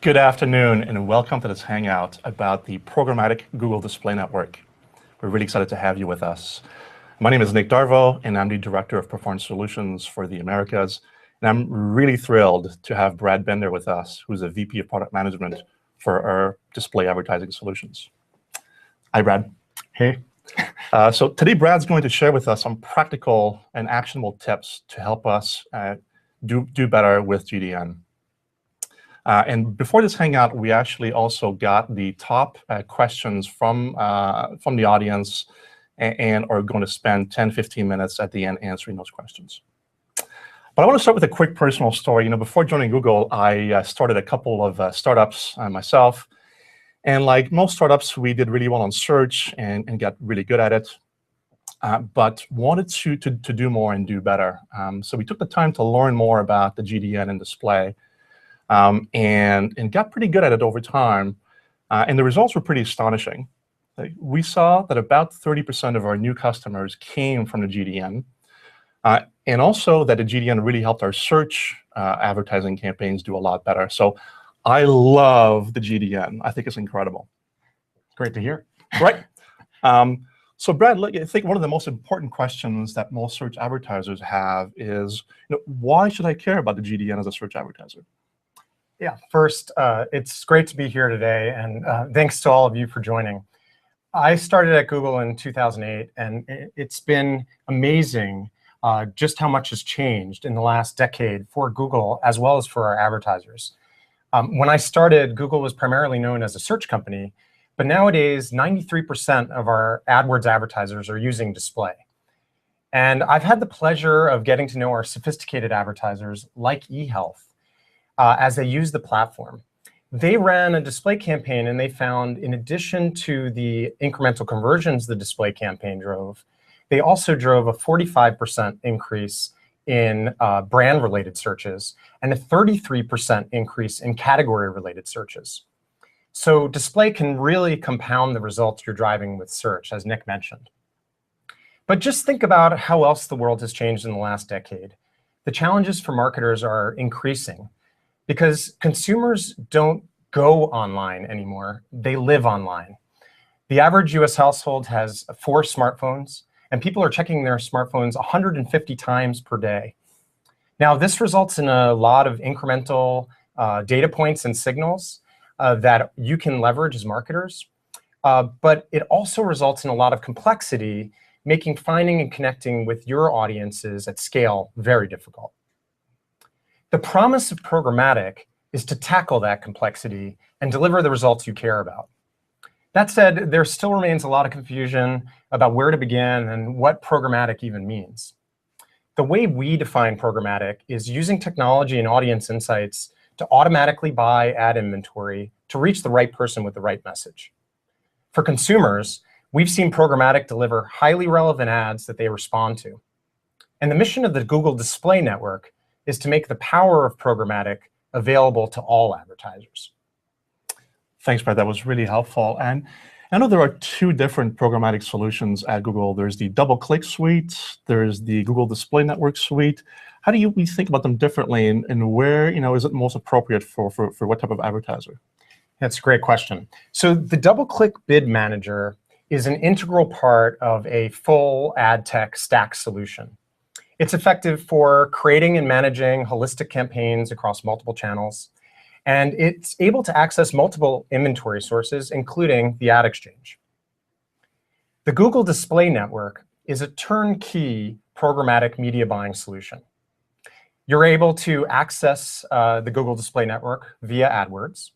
Good afternoon, and welcome to this Hangout about the Programmatic Google Display Network. We're really excited to have you with us. My name is Nick Darvo, and I'm the Director of Performance Solutions for the Americas. And I'm really thrilled to have Brad Bender with us, who's a VP of Product Management for our display advertising solutions. Hi, Brad. Hey. So today, Brad's going to share with us some practical and actionable tips to help us do better with GDN. And before this Hangout, we actually also got the top questions from the audience and are going to spend 10, 15 minutes at the end answering those questions. But I want to start with a quick personal story. Before joining Google, I started a couple of startups myself. And like most startups, we did really well on search and got really good at it, but wanted to do more and do better. So we took the time to learn more about the GDN and display. And got pretty good at it over time. And the results were pretty astonishing. We saw that about 30% of our new customers came from the GDN, and also that the GDN really helped our search advertising campaigns do a lot better. So I love the GDN. I think it's incredible. Great to hear. Right. So Brad, I think one of the most important questions that most search advertisers have is, why should I care about the GDN as a search advertiser? Yeah, first, it's great to be here today, and thanks to all of you for joining. I started at Google in 2008, and it's been amazing just how much has changed in the last decade for Google, as well as for our advertisers. When I started, Google was primarily known as a search company, but nowadays, 93% of our AdWords advertisers are using display. And I've had the pleasure of getting to know our sophisticated advertisers, like eHealth, as they use the platform. They ran a display campaign, and they found, in addition to the incremental conversions the display campaign drove, they also drove a 45% increase in brand-related searches and a 33% increase in category-related searches. So display can really compound the results you're driving with search, as Nick mentioned. But just think about how else the world has changed in the last decade. The challenges for marketers are increasing, because consumers don't go online anymore. They live online. The average US household has 4 smartphones, and people are checking their smartphones 150 times per day. Now, this results in a lot of incremental data points and signals that you can leverage as marketers. But it also results in a lot of complexity, making finding and connecting with your audiences at scale very difficult. The promise of programmatic is to tackle that complexity and deliver the results you care about. That said, there still remains a lot of confusion about where to begin and what programmatic even means. The way we define programmatic is using technology and audience insights to automatically buy ad inventory to reach the right person with the right message. For consumers, we've seen programmatic deliver highly relevant ads that they respond to. And the mission of the Google Display Network is to make the power of programmatic available to all advertisers. Thanks, Brad. That was really helpful. And I know there are 2 different programmatic solutions at Google. There's the DoubleClick suite. There's the Google Display Network suite. How do we think about them differently, and where is it most appropriate for what type of advertiser? That's a great question. So the DoubleClick Bid Manager is an integral part of a full ad tech stack solution. It's effective for creating and managing holistic campaigns across multiple channels. And it's able to access multiple inventory sources, including the ad exchange. The Google Display Network is a turnkey programmatic media buying solution. You're able to access the Google Display Network via AdWords.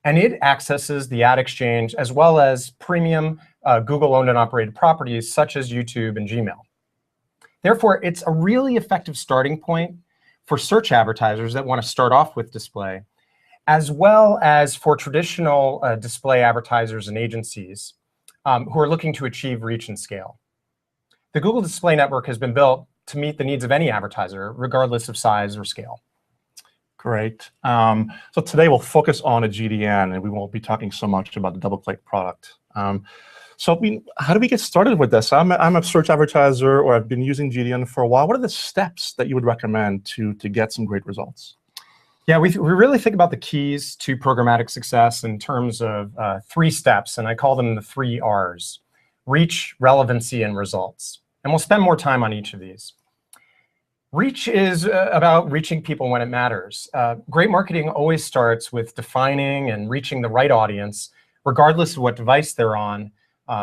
And it accesses the ad exchange as well as premium Google-owned and operated properties such as YouTube and Gmail. Therefore, it's a really effective starting point for search advertisers that want to start off with display, as well as for traditional display advertisers and agencies who are looking to achieve reach and scale. The Google Display Network has been built to meet the needs of any advertiser, regardless of size or scale. Great. So today we'll focus on a GDN, and we won't be talking so much about the DoubleClick product. So how do we get started with this? I'm a search advertiser, or I've been using GDN for a while. What are the steps that you would recommend to get some great results? Yeah, we really think about the keys to programmatic success in terms of 3 steps, and I call them the 3 R's: reach, relevancy, and results. And we'll spend more time on each of these. Reach is about reaching people when it matters. Great marketing always starts with defining and reaching the right audience, regardless of what device they're on,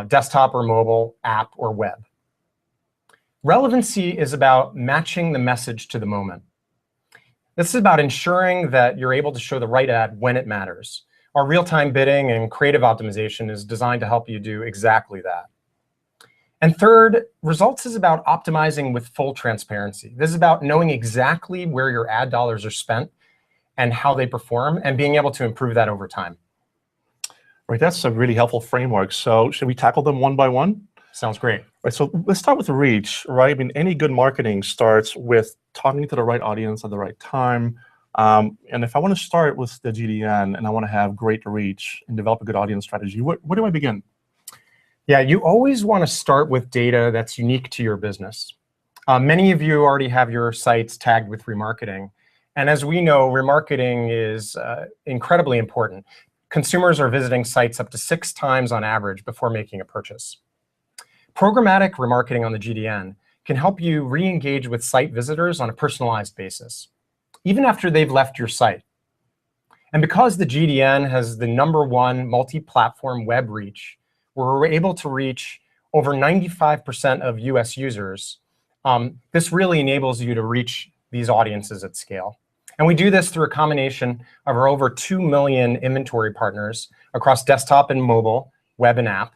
desktop or mobile, app or web. Relevancy is about matching the message to the moment. This is about ensuring that you're able to show the right ad when it matters. Our real-time bidding and creative optimization is designed to help you do exactly that. And third, results is about optimizing with full transparency. This is about knowing exactly where your ad dollars are spent and how they perform, and being able to improve that over time. Right, that's a really helpful framework. So should we tackle them one by one? Sounds great. Right, so let's start with the reach, right? I mean, any good marketing starts with talking to the right audience at the right time. And if I want to start with the GDN and I want to have great reach and develop a good audience strategy, where do I begin? Yeah, you always want to start with data that's unique to your business. Many of you already have your sites tagged with remarketing. And as we know, remarketing is incredibly important. Consumers are visiting sites up to 6 times on average before making a purchase. Programmatic remarketing on the GDN can help you re-engage with site visitors on a personalized basis, even after they've left your site. And because the GDN has the #1 multi-platform web reach, we're able to reach over 95% of US users. This really enables you to reach these audiences at scale. And we do this through a combination of our over 2 million inventory partners across desktop and mobile, web and app,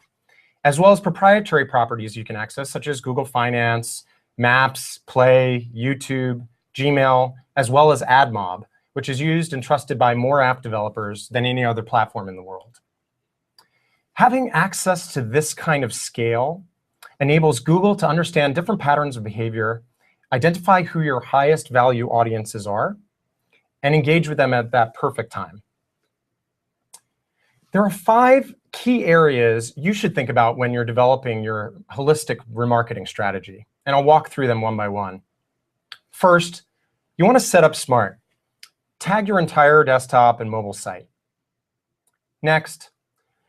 as well as proprietary properties you can access, such as Google Finance, Maps, Play, YouTube, Gmail, as well as AdMob, which is used and trusted by more app developers than any other platform in the world. Having access to this kind of scale enables Google to understand different patterns of behavior, identify who your highest value audiences are, and engage with them at that perfect time. There are 5 key areas you should think about when you're developing your holistic remarketing strategy, and I'll walk through them one by one. First, you want to set up smart. Tag your entire desktop and mobile site. Next,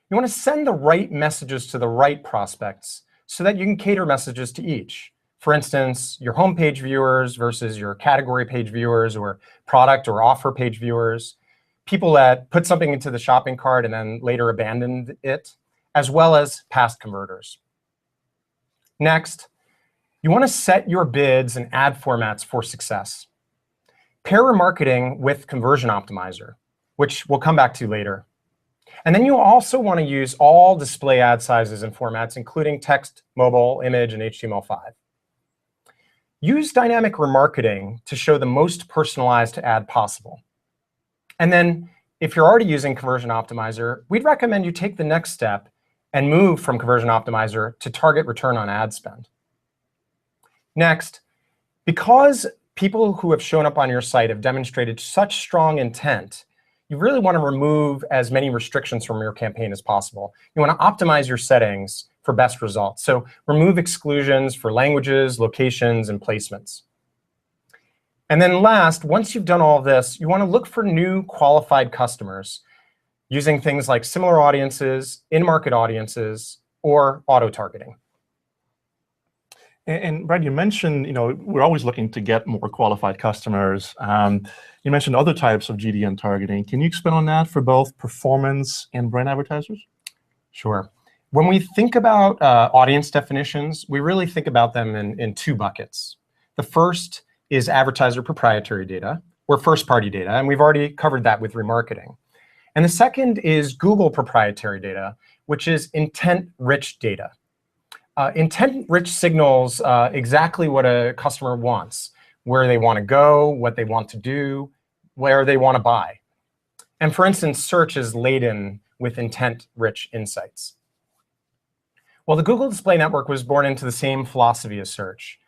you want to send the right messages to the right prospects so that you can cater messages to each. For instance, your homepage viewers versus your category page viewers, or product or offer page viewers, people that put something into the shopping cart and then later abandoned it, as well as past converters. Next, you want to set your bids and ad formats for success. Pair remarketing with Conversion Optimizer, which we'll come back to later. And then you also want to use all display ad sizes and formats, including text, mobile, image, and HTML5. Use dynamic remarketing to show the most personalized ad possible. And then, if you're already using Conversion Optimizer, we'd recommend you take the next step and move from Conversion Optimizer to target return on ad spend. Next, because people who have shown up on your site have demonstrated such strong intent, you really want to remove as many restrictions from your campaign as possible. You want to optimize your settings for best results. So remove exclusions for languages, locations, and placements. And then last, once you've done all of this, you want to look for new qualified customers using things like similar audiences, in-market audiences, or auto-targeting. And Brad, you mentioned, we're always looking to get more qualified customers. You mentioned other types of GDN targeting. Can you expand on that for both performance and brand advertisers? Sure. When we think about audience definitions, we really think about them in 2 buckets. The first is advertiser proprietary data, or first-party data, and we've already covered that with remarketing. And the second is Google proprietary data, which is intent-rich data. Intent-rich signals exactly what a customer wants, where they want to go, what they want to do, where they want to buy. And for instance, search is laden with intent-rich insights. Well, the Google Display Network was born into the same philosophy as search.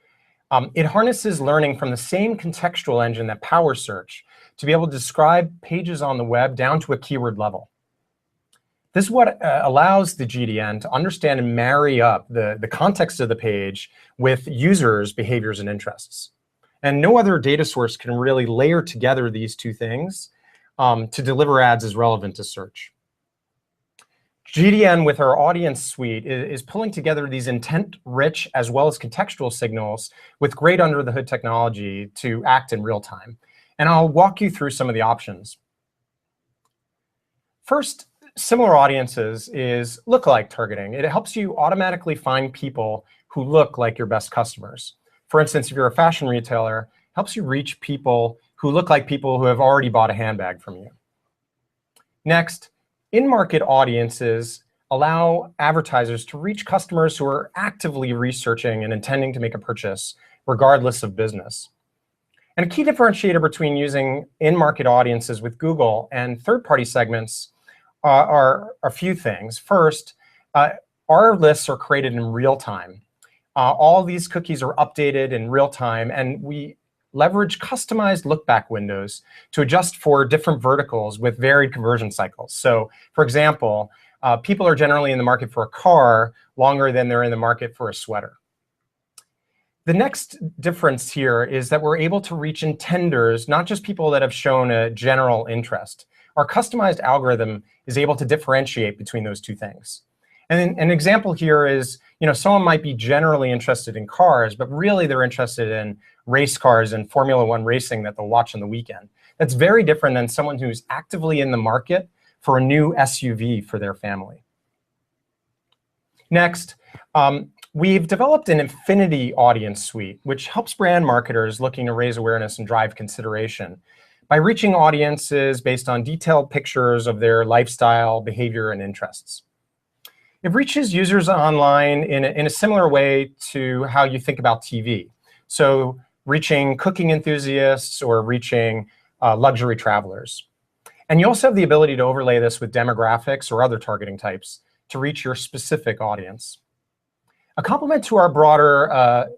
It harnesses learning from the same contextual engine that powers search to be able to describe pages on the web down to a keyword level. This is what allows the GDN to understand and marry up the context of the page with users' behaviors and interests. And no other data source can really layer together these two things to deliver ads as relevant to search. GDN with our audience suite is pulling together these intent-rich as well as contextual signals with great under-the-hood technology to act in real time. And I'll walk you through some of the options. First, similar audiences is lookalike targeting. It helps you automatically find people who look like your best customers. For instance, if you're a fashion retailer, it helps you reach people who look like people who have already bought a handbag from you. Next, in-market audiences allow advertisers to reach customers who are actively researching and intending to make a purchase, regardless of business. And a key differentiator between using in-market audiences with Google and third-party segments are a few things. First, our lists are created in real time. All these cookies are updated in real time, and we leverage customized look-back windows to adjust for different verticals with varied conversion cycles. So, for example, people are generally in the market for a car longer than they're in the market for a sweater. The next difference here is that we're able to reach intenders, not just people that have shown a general interest. Our customized algorithm is able to differentiate between those two things. And an example here is, someone might be generally interested in cars, but really they're interested in race cars and Formula One racing that they'll watch on the weekend. That's very different than someone who's actively in the market for a new SUV for their family. Next, we've developed an affinity audience suite, which helps brand marketers looking to raise awareness and drive consideration by reaching audiences based on detailed pictures of their lifestyle, behavior, and interests. It reaches users online in a similar way to how you think about TV. So reaching cooking enthusiasts or reaching luxury travelers. And you also have the ability to overlay this with demographics or other targeting types to reach your specific audience. A complement to our broader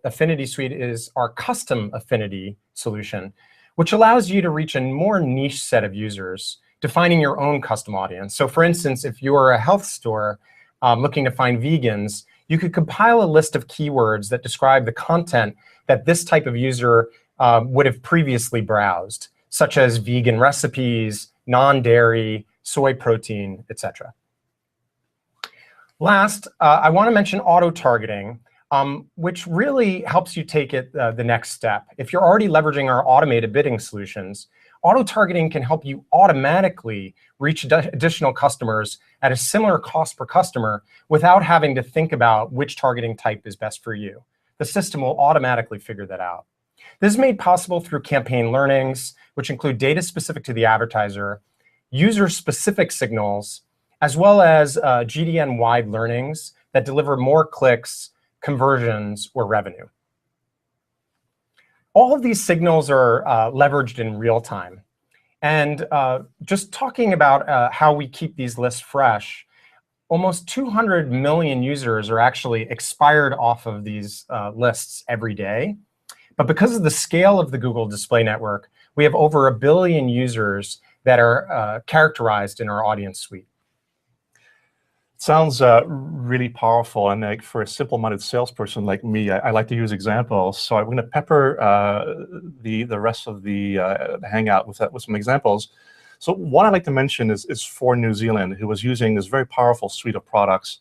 affinity suite is our custom affinity solution, which allows you to reach a more niche set of users, defining your own custom audience. So for instance, if you're a health store looking to find vegans, you could compile a list of keywords that describe the content that this type of user would have previously browsed, such as vegan recipes, non-dairy, soy protein, etc. Last, I want to mention auto-targeting, which really helps you take it the next step. If you're already leveraging our automated bidding solutions, auto-targeting can help you automatically reach additional customers at a similar cost per customer without having to think about which targeting type is best for you. The system will automatically figure that out. This is made possible through campaign learnings, which include data specific to the advertiser, user-specific signals, as well as GDN-wide learnings that deliver more clicks, conversions, or revenue. All of these signals are leveraged in real time. And just talking about how we keep these lists fresh, almost 200 million users are actually expired off of these lists every day. But because of the scale of the Google Display Network, we have over 1 billion users that are characterized in our audience suite. Sounds really powerful, and like for a simple-minded salesperson like me, I like to use examples. So I'm going to pepper the rest of the Hangout with some examples. So one I'd like to mention is for New Zealand, who was using this very powerful suite of products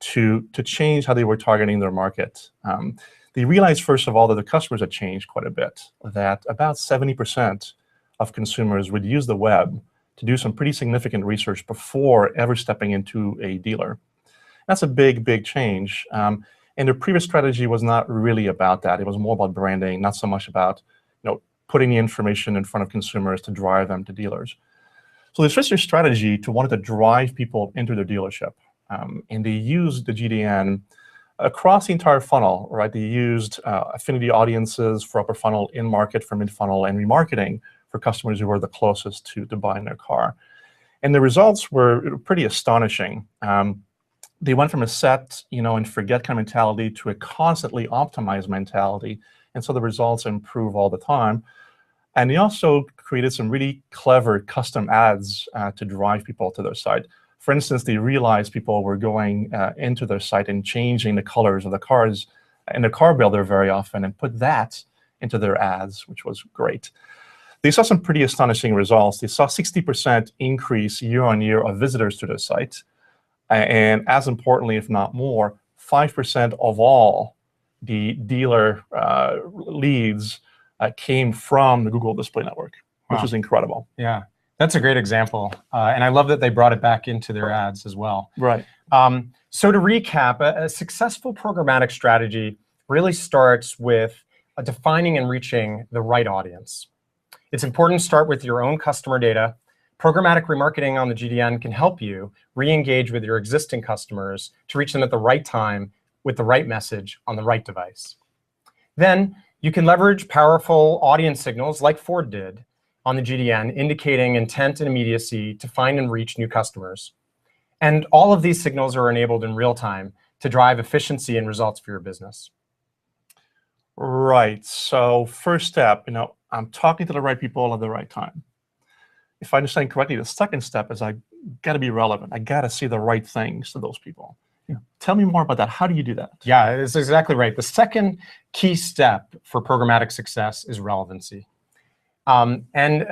to change how they were targeting their market. They realized, first of all, that the customers had changed quite a bit, that about 70% of consumers would use the web to do some pretty significant research before ever stepping into a dealer. That's a big, big change. And their previous strategy was not really about that. It was more about branding, not so much about putting the information in front of consumers to drive them to dealers. So they switched their strategy to wanting to drive people into their dealership. And they used the GDN across the entire funnel, right? They used affinity audiences for upper funnel, in-market for mid-funnel, and remarketing for customers who were the closest to buying their car. And the results were pretty astonishing. They went from a set, and forget kind of mentality to a constantly optimized mentality. And so the results improve all the time. And they also created some really clever custom ads to drive people to their site. For instance, they realized people were going into their site and changing the colors of the cars in the car builder very often, and put that into their ads, which was great. They saw some pretty astonishing results. They saw 60% increase year-on-year of visitors to their site. And as importantly, if not more, 5% of all the dealer leads came from the Google Display Network, which is incredible. Yeah, that's a great example. And I love that they brought it back into their ads as well. Right. So to recap, a successful programmatic strategy really starts with defining and reaching the right audience. It's important to start with your own customer data. Programmatic remarketing on the GDN can help you re-engage with your existing customers to reach them at the right time with the right message on the right device. Then you can leverage powerful audience signals like Ford did on the GDN, indicating intent and immediacy to find and reach new customers. And all of these signals are enabled in real time to drive efficiency and results for your business. Right. So first step, I'm talking to the right people at the right time. If I understand correctly, the second step is I got to be relevant. I got to say the right things to those people. Tell me more about that. How do you do that? Yeah, it's exactly right. The second key step for programmatic success is relevancy. And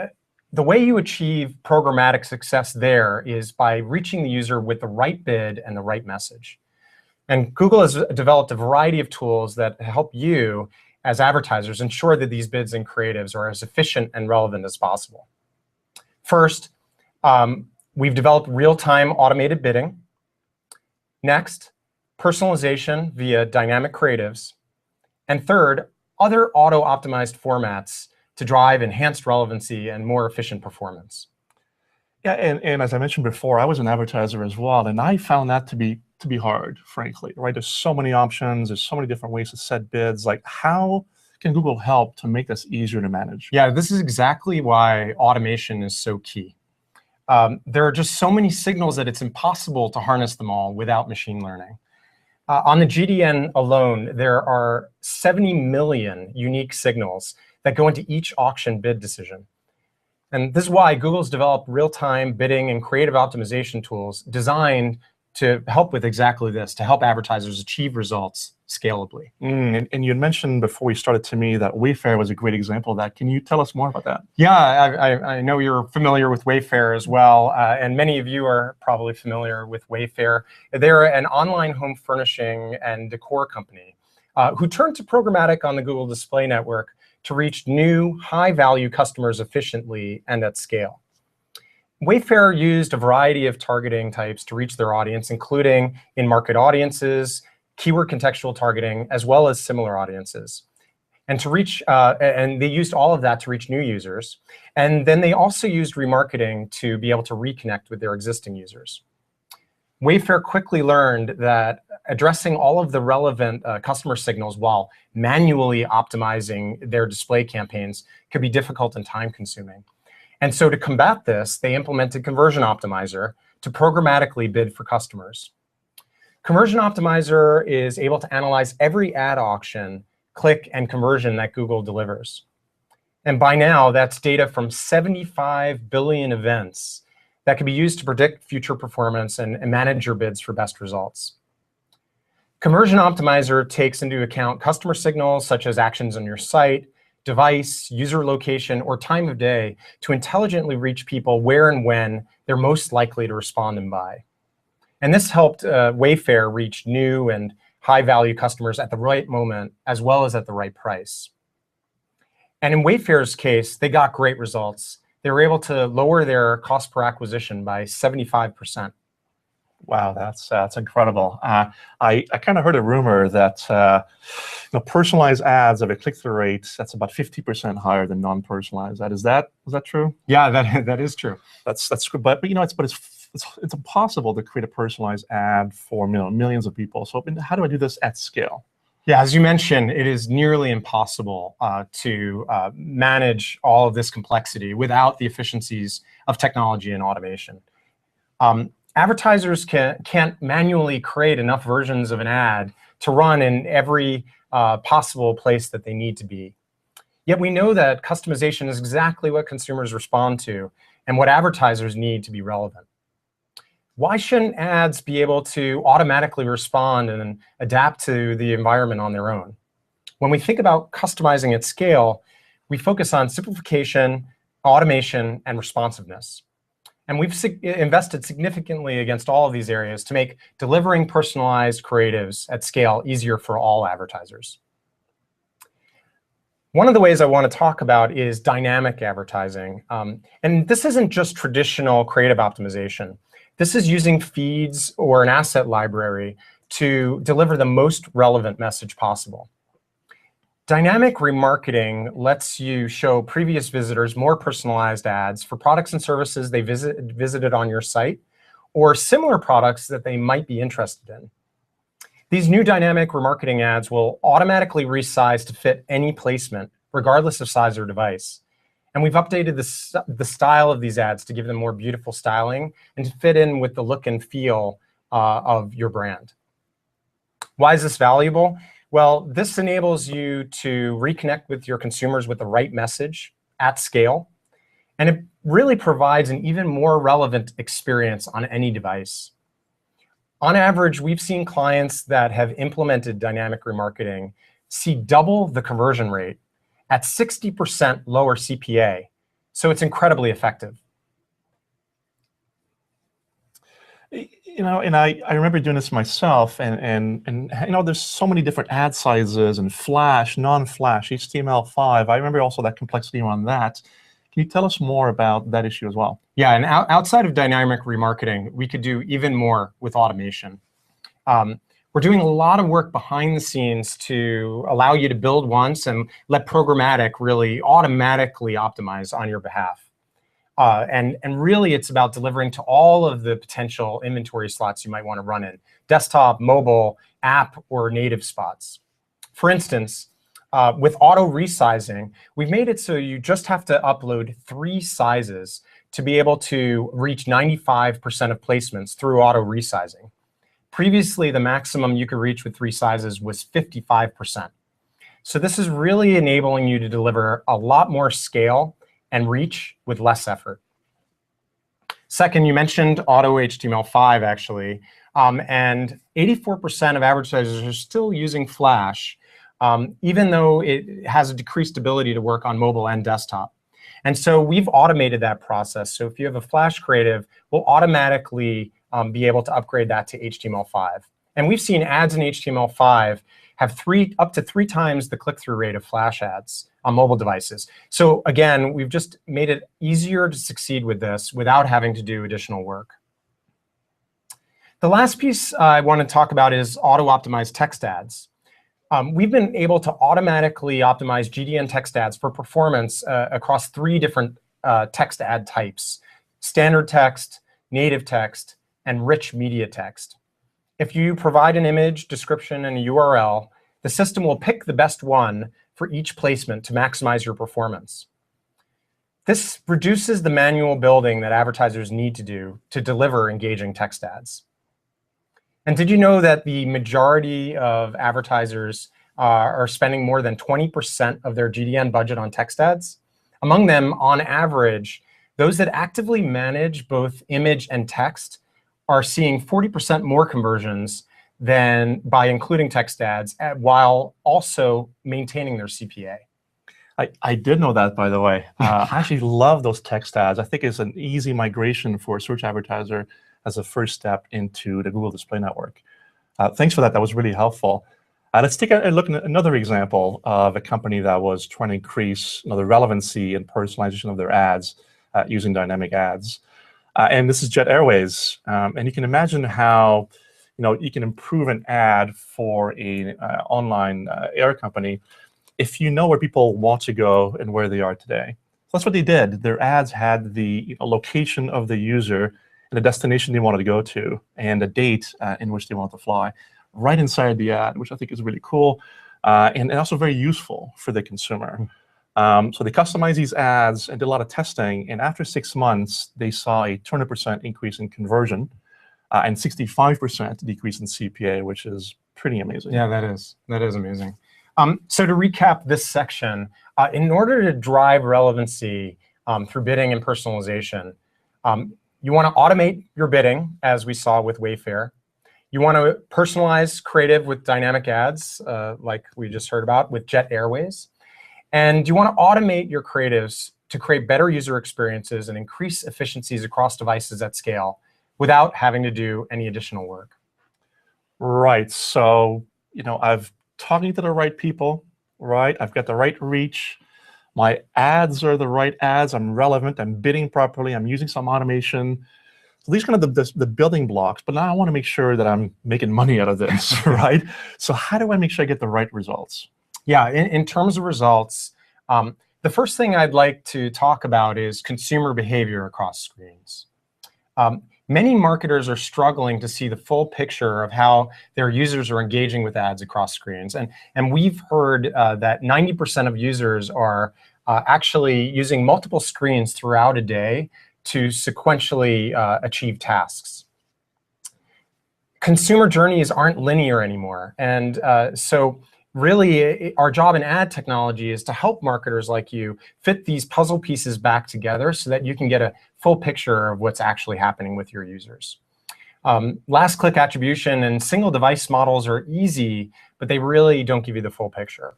the way you achieve programmatic success there is by reaching the user with the right bid and the right message. And Google has developed a variety of tools that help you as advertisers ensure that these bids and creatives are as efficient and relevant as possible. First, we've developed real-time automated bidding. Next, personalization via dynamic creatives. And third, other auto-optimized formats to drive enhanced relevancy and more efficient performance. Yeah, and as I mentioned before, I was an advertiser as well, and I found that to be hard, frankly, right? There's so many options, there's so many different ways to set bids. Like, how can Google help to make this easier to manage? Yeah, this is exactly why automation is so key. There are just so many signals that it's impossible to harness them all without machine learning. On the GDN alone, there are 70 million unique signals that go into each auction bid decision. And this is why Google's developed real-time bidding and creative optimization tools designed to help with exactly this, to help advertisers achieve results scalably. And you had mentioned before we started to me that Wayfair was a great example of that. Can you tell us more about that? Yeah, I know you're familiar with Wayfair as well, and many of you are probably familiar with Wayfair. They're an online home furnishing and decor company who turned to programmatic on the Google Display Network to reach new, high-value customers efficiently and at scale. Wayfair used a variety of targeting types to reach their audience, including in-market audiences, keyword contextual targeting, as well as similar audiences. And to reach, and they used all of that to reach new users. And then they also used remarketing to be able to reconnect with their existing users. Wayfair quickly learned that addressing all of the relevant customer signals while manually optimizing their display campaigns could be difficult and time-consuming. And so to combat this, they implemented Conversion Optimizer to programmatically bid for customers. Conversion Optimizer is able to analyze every ad auction, click, and conversion that Google delivers. And by now, that's data from 75 billion events that can be used to predict future performance and manage your bids for best results. Conversion Optimizer takes into account customer signals such as actions on your site, device, user location, or time of day to intelligently reach people where and when they're most likely to respond and buy. And this helped Wayfair reach new and high-value customers at the right moment, as well as at the right price. And in Wayfair's case, they got great results. They were able to lower their cost per acquisition by 75%. Wow, that's incredible. I kind of heard a rumor that personalized ads have a click-through rate that's about 50% higher than non-personalized ad. Is that true? Yeah, that is true. That's but it's impossible to create a personalized ad for millions of people. So how do I do this at scale? Yeah, as you mentioned, it is nearly impossible to manage all of this complexity without the efficiencies of technology and automation. Advertisers can't manually create enough versions of an ad to run in every possible place that they need to be. Yet we know that customization is exactly what consumers respond to and what advertisers need to be relevant. Why shouldn't ads be able to automatically respond and adapt to the environment on their own? When we think about customizing at scale, we focus on simplification, automation, and responsiveness. And we've invested significantly against all of these areas to make delivering personalized creatives at scale easier for all advertisers. One of the ways I want to talk about is dynamic advertising. And this isn't just traditional creative optimization. This is using feeds or an asset library to deliver the most relevant message possible. Dynamic remarketing lets you show previous visitors more personalized ads for products and services they visited on your site, or similar products that they might be interested in. These new dynamic remarketing ads will automatically resize to fit any placement, regardless of size or device. And we've updated the style of these ads to give them more beautiful styling and to fit in with the look and feel of your brand. Why is this valuable? Well, this enables you to reconnect with your consumers with the right message at scale. And it really provides an even more relevant experience on any device. On average, we've seen clients that have implemented dynamic remarketing see double the conversion rate at 60% lower CPA. So it's incredibly effective. And I remember doing this myself, and there's so many different ad sizes and Flash, non-Flash, HTML5. I remember also that complexity around that. Can you tell us more about that issue as well? Yeah, and outside of dynamic remarketing, we could do even more with automation. We're doing a lot of work behind the scenes to allow you to build once and let Programmatic really automatically optimize on your behalf. And really, it's about delivering to all of the potential inventory slots you might want to run in: desktop, mobile, app, or native spots. For instance, with auto resizing, we've made it so you just have to upload 3 sizes to be able to reach 95% of placements through auto resizing. Previously, the maximum you could reach with 3 sizes was 55%. So this is really enabling you to deliver a lot more scale and reach with less effort. Second, you mentioned auto HTML5, actually. And 84% of advertisers are still using Flash, even though it has a decreased ability to work on mobile and desktop. And so we've automated that process. So if you have a Flash creative, we'll automatically be able to upgrade that to HTML5. And we've seen ads in HTML5 have up to 3 times the click-through rate of Flash ads on mobile devices. So again, we've just made it easier to succeed with this without having to do additional work. The last piece I want to talk about is auto-optimized text ads. We've been able to automatically optimize GDN text ads for performance across 3 different text ad types: standard text, native text, and rich media text. If you provide an image, description, and a URL, the system will pick the best one for each placement to maximize your performance. This reduces the manual building that advertisers need to do to deliver engaging text ads. And did you know that the majority of advertisers are spending more than 20% of their GDN budget on text ads? Among them, on average, those that actively manage both image and text are seeing 40% more conversions than by including text ads while also maintaining their CPA. I did know that, by the way. I actually love those text ads. I think it's an easy migration for a search advertiser as a first step into the Google Display Network. Thanks for that. That was really helpful. Let's take a look at another example of a company that was trying to increase the relevancy and personalization of their ads using dynamic ads. And this is Jet Airways. And you can imagine how you can improve an ad for an online air company if you know where people want to go and where they are today. So that's what they did. Their ads had the location of the user and the destination they wanted to go to and the date in which they wanted to fly right inside the ad, which I think is really cool and also very useful for the consumer. So they customized these ads and did a lot of testing. And after 6 months, they saw a 200% increase in conversion and 65% decrease in CPA, which is pretty amazing. Yeah, that is amazing. So to recap this section, in order to drive relevancy through bidding and personalization, you want to automate your bidding, as we saw with Wayfair. You want to personalize creative with dynamic ads, like we just heard about with Jet Airways. And you want to automate your creatives to create better user experiences and increase efficiencies across devices at scale without having to do any additional work. Right. So, I've talking to the right people, right? I've got the right reach. My ads are the right ads. I'm relevant. I'm bidding properly. I'm using some automation. So these are kind of the building blocks. But now I want to make sure that I'm making money out of this, right? So how do I make sure I get the right results? Yeah, in terms of results, the first thing I'd like to talk about is consumer behavior across screens. Many marketers are struggling to see the full picture of how their users are engaging with ads across screens. And we've heard that 90% of users are actually using multiple screens throughout a day to sequentially achieve tasks. Consumer journeys aren't linear anymore. And so really, our job in ad technology is to help marketers like you fit these puzzle pieces back together so that you can get a full picture of what's actually happening with your users. Last click attribution and single device models are easy, but they really don't give you the full picture.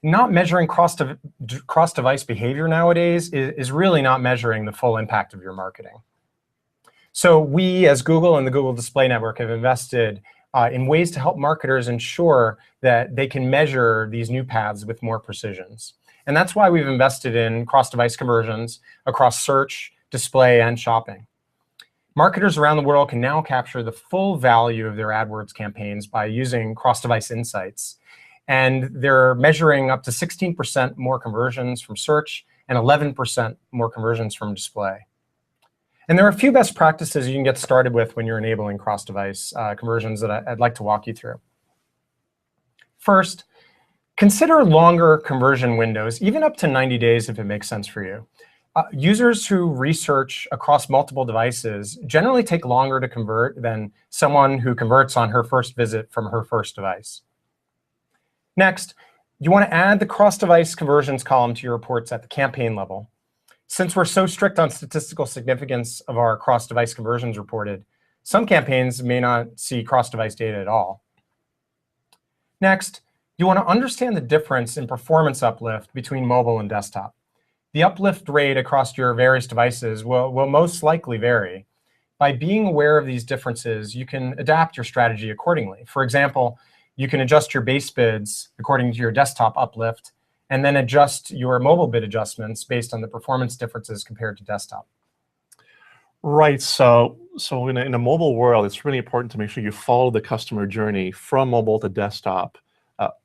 Not measuring cross-device behavior nowadays is really not measuring the full impact of your marketing. So we, as Google and the Google Display Network, have invested in ways to help marketers ensure that they can measure these new paths with more precisions. And that's why we've invested in cross-device conversions across search, display, and shopping. Marketers around the world can now capture the full value of their AdWords campaigns by using cross-device insights. And they're measuring up to 16% more conversions from search and 11% more conversions from display. And there are a few best practices you can get started with when you're enabling cross-device conversions that I'd like to walk you through. First, consider longer conversion windows, even up to 90 days if it makes sense for you. Users who research across multiple devices generally take longer to convert than someone who converts on her first visit from her first device. Next, you want to add the cross-device conversions column to your reports at the campaign level. Since we're so strict on statistical significance of our cross-device conversions reported, some campaigns may not see cross-device data at all. Next, you want to understand the difference in performance uplift between mobile and desktop. The uplift rate across your various devices will most likely vary. By being aware of these differences, you can adapt your strategy accordingly. For example, you can adjust your base bids according to your desktop uplift, and then adjust your mobile bid adjustments based on the performance differences compared to desktop. Right. So in a mobile world, it's really important to make sure you follow the customer journey from mobile to desktop,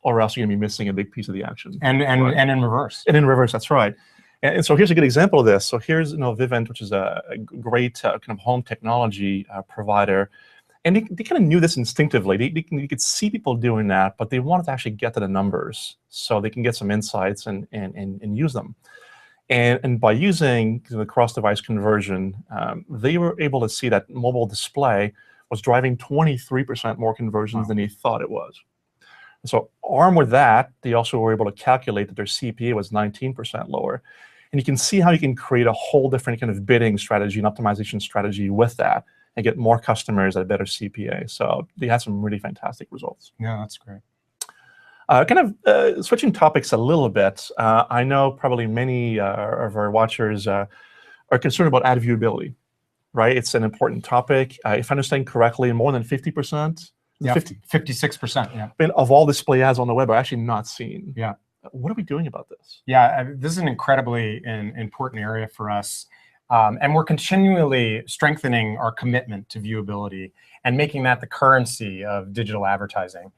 or else you're going to be missing a big piece of the action. And in reverse. And in reverse, that's right. And so here's a good example of this. So here's Vivint, which is a great kind of home technology provider. And they kind of knew this instinctively. You could see people doing that, but they wanted to actually get to the numbers so they can get some insights and use them. And by using the cross-device conversion, they were able to see that mobile display was driving 23% more conversions than they thought it was. So armed with that, they also were able to calculate that their CPA was 19% lower. And you can see how you can create a whole different kind of bidding strategy and optimization strategy with that, and get more customers at a better CPA. So they had some really fantastic results. Yeah, that's great. Switching topics a little bit, I know probably many of our watchers are concerned about ad viewability, right? It's an important topic. If I understand correctly, more than 50%? Yeah, 56%, yeah. Of all display ads on the web are actually not seen. Yeah. What are we doing about this? Yeah, this is an incredibly important area for us. And we're continually strengthening our commitment to viewability and making that the currency of digital advertising.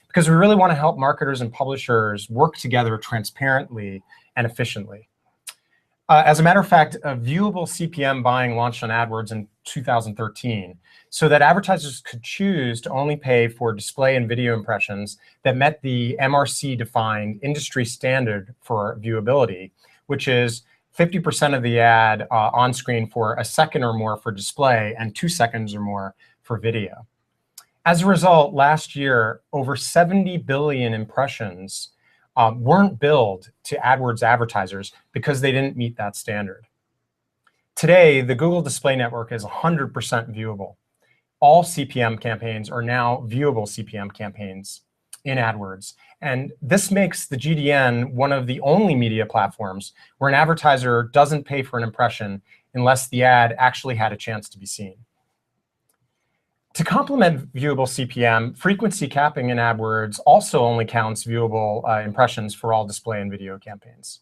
Because we really want to help marketers and publishers work together transparently and efficiently. As a matter of fact, a viewable CPM buying launched on AdWords in 2013, so that advertisers could choose to only pay for display and video impressions that met the MRC-defined industry standard for viewability, which is 50% of the ad on screen for a second or more for display and 2 seconds or more for video. As a result, last year, over 70 billion impressions weren't billed to AdWords advertisers because they didn't meet that standard. Today, the Google Display Network is 100% viewable. all CPM campaigns are now viewable CPM campaigns in AdWords. And this makes the GDN one of the only media platforms where an advertiser doesn't pay for an impression unless the ad actually had a chance to be seen. To complement viewable CPM, frequency capping in AdWords also only counts viewable impressions for all display and video campaigns.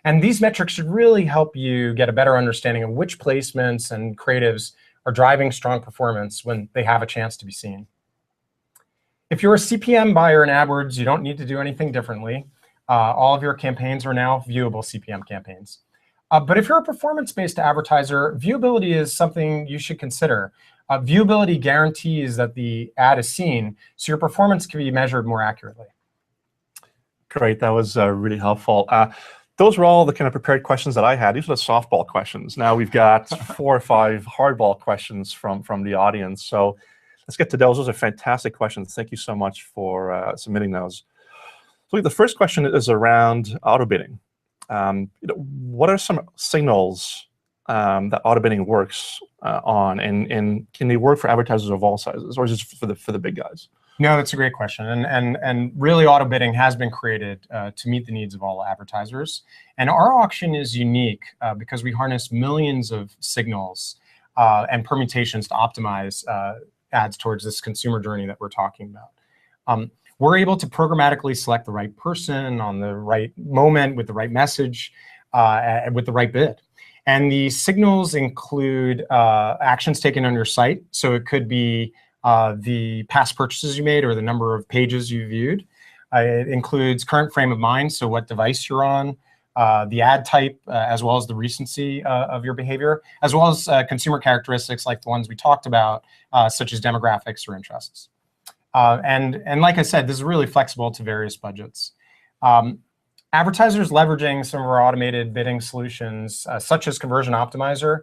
And these metrics should really help you get a better understanding of which placements and creatives are driving strong performance when they have a chance to be seen. If you're a CPM buyer in AdWords, you don't need to do anything differently. All of your campaigns are now viewable CPM campaigns. But if you're a performance-based advertiser, viewability is something you should consider. Viewability guarantees that the ad is seen, so your performance can be measured more accurately. Great, that was really helpful. Those were all the kind of prepared questions that I had. These are the softball questions. Now we've got 4 or 5 hardball questions from the audience. So let's get to those. Those are fantastic questions. Thank you so much for submitting those. So the first question is around auto bidding. What are some signals that auto bidding works on, and can they work for advertisers of all sizes, or is it for the big guys? No, that's a great question. And really, auto bidding has been created to meet the needs of all advertisers. And our auction is unique because we harness millions of signals and permutations to optimize ads towards this consumer journey that we're talking about. We're able to programmatically select the right person on the right moment with the right message and with the right bid. And the signals include actions taken on your site. So it could be the past purchases you made or the number of pages you viewed. It includes current frame of mind, so what device you're on, the ad type, as well as the recency of your behavior, as well as consumer characteristics like the ones we talked about, such as demographics or interests. And like I said, this is really flexible to various budgets. Advertisers leveraging some of our automated bidding solutions, such as Conversion Optimizer,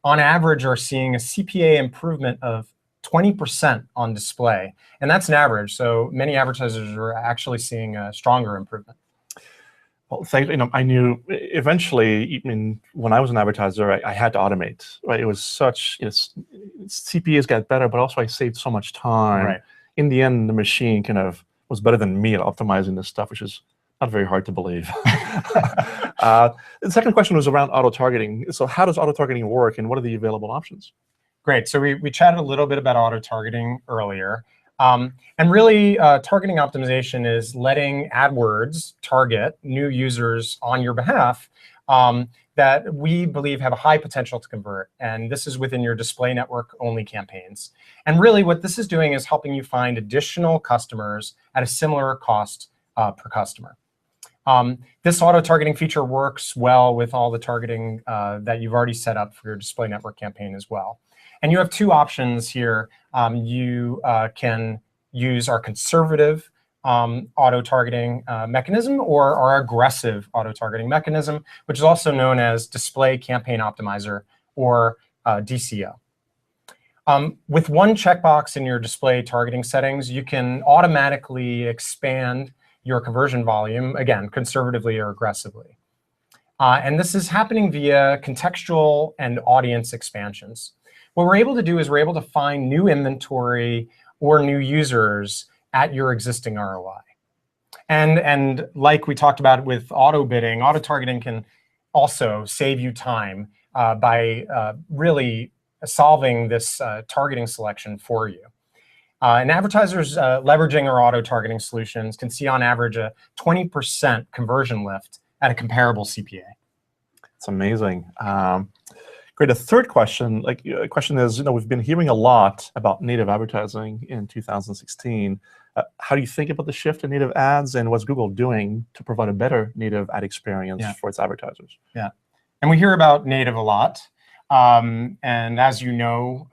on average are seeing a CPA improvement of 20% on display. And that's an average. So many advertisers are actually seeing a stronger improvement. Well, I knew eventually, when I was an advertiser, I had to automate, right? It was such, CPAs got better, but also I saved so much time. Right. In the end, the machine kind of was better than me at optimizing this stuff, which is not very hard to believe. The second question was around auto-targeting. So how does auto-targeting work, and what are the available options? Great. So we chatted a little bit about auto-targeting earlier. And really, targeting optimization is letting AdWords target new users on your behalf that we believe have a high potential to convert. And this is within your display network only campaigns. And really, what this is doing is helping you find additional customers at a similar cost per customer. This auto-targeting feature works well with all the targeting that you've already set up for your display network campaign as well. And you have 2 options here. You can use our conservative auto-targeting mechanism or our aggressive auto-targeting mechanism, which is also known as Display Campaign Optimizer, or DCO. With one checkbox in your display targeting settings, you can automatically expand your conversion volume, again, conservatively or aggressively. And this is happening via contextual and audience expansions. What we're able to do is we're able to find new inventory or new users at your existing ROI. And like we talked about with auto bidding, auto targeting can also save you time by really solving this targeting selection for you. And advertisers leveraging our auto targeting solutions can see on average a 20% conversion lift at a comparable CPA. It's amazing. Great. A third question, question is, we've been hearing a lot about native advertising in 2016. How do you think about the shift in native ads, and what's Google doing to provide a better native ad experience for its advertisers? Yeah, and we hear about native a lot. And as you know,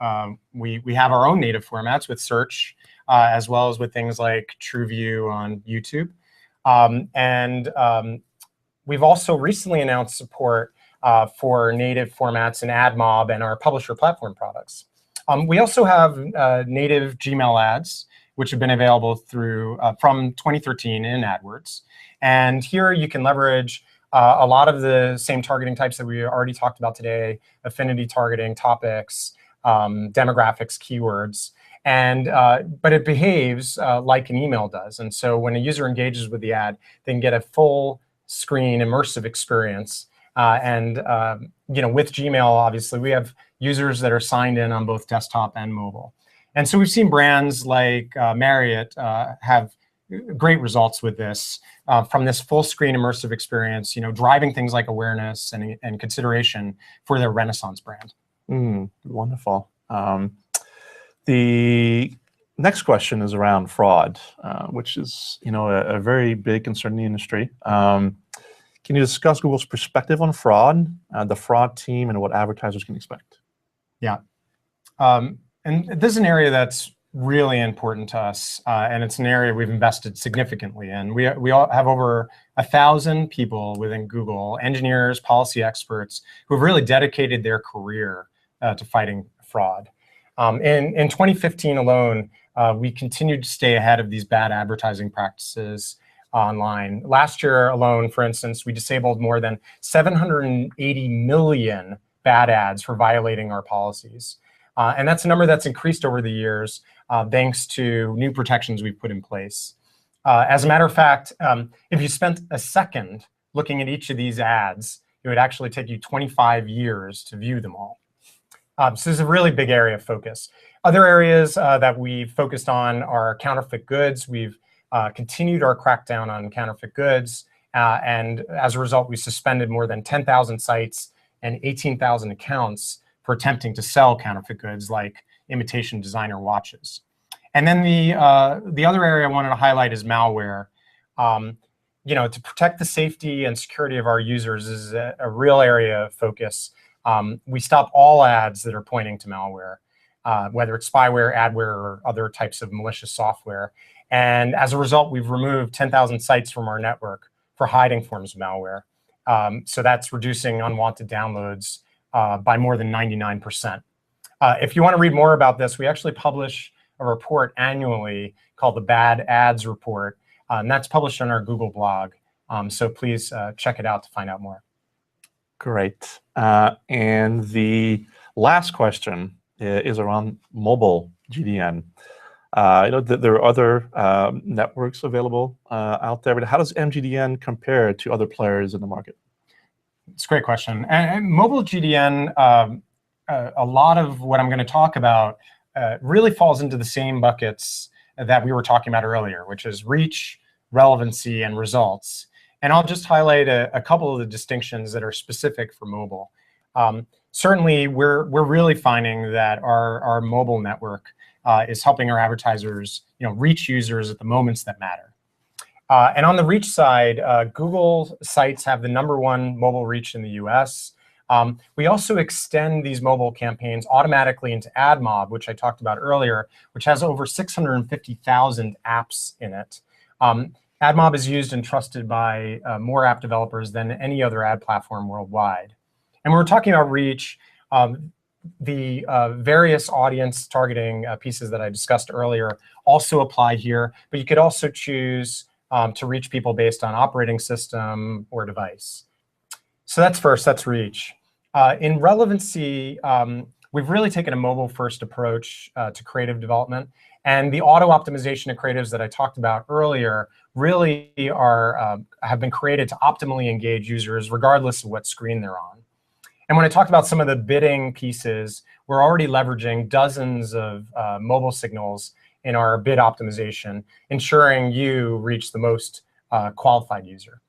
we have our own native formats with search, as well as with things like TrueView on YouTube. We've also recently announced support for native formats in AdMob and our publisher platform products. We also have native Gmail ads, which have been available through from 2013 in AdWords. And here you can leverage a lot of the same targeting types that we already talked about today: affinity targeting, topics, demographics, keywords. And but it behaves like an email does. And so when a user engages with the ad, they can get a full screen immersive experience. With Gmail, obviously, we have users that are signed in on both desktop and mobile. And so we've seen brands like Marriott have great results with this from this full screen immersive experience, driving things like awareness and consideration for their Renaissance brand. Wonderful. The next question is around fraud, which is a very big concern in the industry. Can you discuss Google's perspective on fraud, the fraud team, and what advertisers can expect? Yeah. And this is an area that's really important to us, and it's an area we've invested significantly in. We all have over 1,000 people within Google, engineers, policy experts, who have really dedicated their career to fighting fraud. In 2015 alone, we continued to stay ahead of these bad advertising practices online. Last year alone, for instance, we disabled more than 780 million bad ads for violating our policies. And that's a number that's increased over the years thanks to new protections we've put in place. As a matter of fact, if you spent a second looking at each of these ads, it would actually take you 25 years to view them all. So this is a really big area of focus. Other areas that we've focused on are counterfeit goods. We've continued our crackdown on counterfeit goods. And as a result, we suspended more than 10,000 sites and 18,000 accounts for attempting to sell counterfeit goods like imitation designer watches. And then the other area I wanted to highlight is malware. To protect the safety and security of our users is a real area of focus. We stop all ads that are pointing to malware, whether it's spyware, adware, or other types of malicious software. And as a result, we've removed 10,000 sites from our network for hiding forms of malware. So that's reducing unwanted downloads by more than 99%. If you want to read more about this, we actually publish a report annually called the Bad Ads Report. And that's published on our Google blog. So please check it out to find out more. Great. And the last question is around mobile GDN. There are other networks available out there, but how does MGDN compare to other players in the market? It's a great question. And mobile GDN, a lot of what I'm going to talk about really falls into the same buckets that we were talking about earlier, which is reach, relevancy, and results. And I'll just highlight a couple of the distinctions that are specific for mobile. Certainly, we're really finding that our mobile network is helping our advertisers reach users at the moments that matter. And on the reach side, Google sites have the #1 mobile reach in the US. We also extend these mobile campaigns automatically into AdMob, which I talked about earlier, which has over 650,000 apps in it. AdMob is used and trusted by more app developers than any other ad platform worldwide. And when we're talking about reach, the various audience targeting pieces that I discussed earlier also apply here, but you could also choose to reach people based on operating system or device. So that's first, that's reach. In relevancy, we've really taken a mobile-first approach to creative development. And the auto-optimization of creatives that I talked about earlier really have been created to optimally engage users regardless of what screen they're on. And when I talked about some of the bidding pieces, we're already leveraging dozens of mobile signals in our bid optimization, ensuring you reach the most qualified user.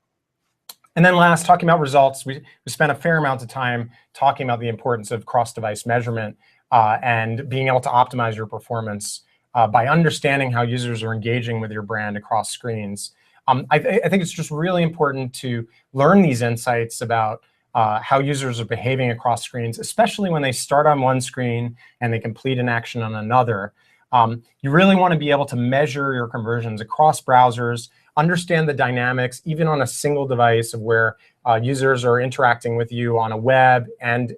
And then last, talking about results, we spent a fair amount of time talking about the importance of cross-device measurement and being able to optimize your performance by understanding how users are engaging with your brand across screens. I think it's just really important to learn these insights about how users are behaving across screens, especially when they start on one screen and they complete an action on another. You really want to be able to measure your conversions across browsers, understand the dynamics, even on a single device of where users are interacting with you on a web and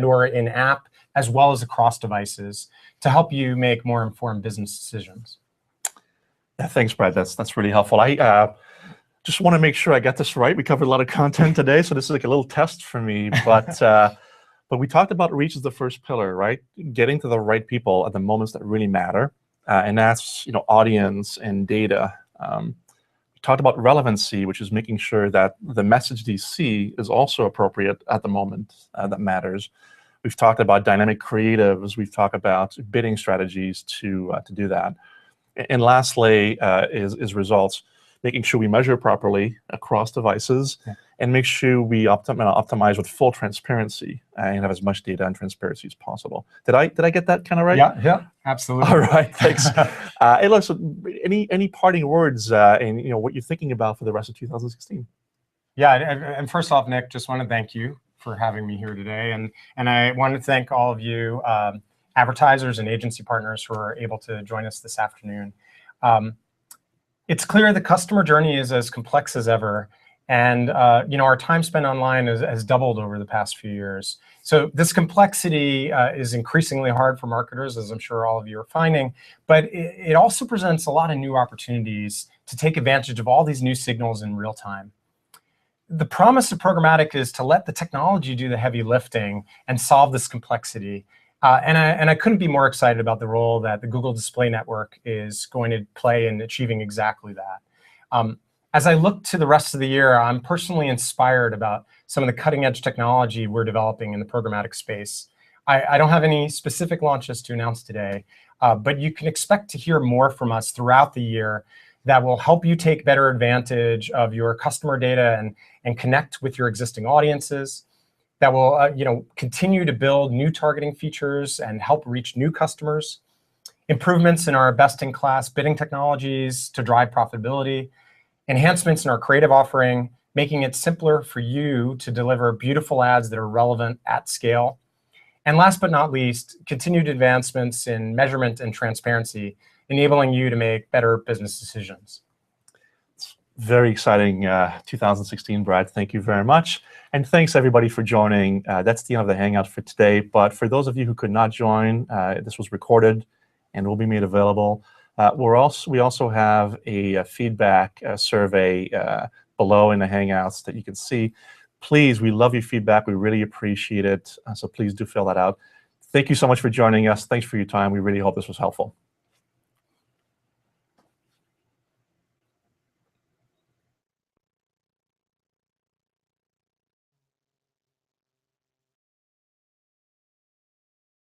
or in app, as well as across devices, to help you make more informed business decisions. Yeah, thanks, Brad. That's really helpful. I just want to make sure I get this right. We covered a lot of content today, so this is like a little test for me. But But we talked about reach as the first pillar, right? Getting to the right people at the moments that really matter, and that's audience and data. We talked about relevancy, which is making sure that the message they see is also appropriate at the moment that matters. We've talked about dynamic creatives. We've talked about bidding strategies to do that. And lastly is results, making sure we measure properly across devices, and make sure we optimize with full transparency and have as much data and transparency as possible. Did I get that kind of right? Yeah, absolutely. All right, thanks. Hey, look, so any parting words and what you're thinking about for the rest of 2016? Yeah, and first off, Nick, just want to thank you for having me here today, and I want to thank all of you advertisers and agency partners who are able to join us this afternoon. It's clear the customer journey is as complex as ever, and our time spent online has doubled over the past few years. So this complexity is increasingly hard for marketers, as I'm sure all of you are finding, but it also presents a lot of new opportunities to take advantage of all these new signals in real time. The promise of programmatic is to let the technology do the heavy lifting and solve this complexity. And I couldn't be more excited about the role that the Google Display Network is going to play in achieving exactly that. As I look to the rest of the year, I'm personally inspired about some of the cutting-edge technology we're developing in the programmatic space. I don't have any specific launches to announce today, but you can expect to hear more from us throughout the year that will help you take better advantage of your customer data and connect with your existing audiences, that will continue to build new targeting features and help reach new customers, improvements in our best-in-class bidding technologies to drive profitability, enhancements in our creative offering, making it simpler for you to deliver beautiful ads that are relevant at scale, and last but not least, continued advancements in measurement and transparency, enabling you to make better business decisions. Very exciting 2016, Brad. Thank you very much. And thanks, everybody, for joining. That's the end of the Hangout for today. But for those of you who could not join, this was recorded and will be made available. We also have a feedback survey below in the Hangouts that you can see. Please, we love your feedback. We really appreciate it. So please do fill that out. Thank you so much for joining us. Thanks for your time. We really hope this was helpful.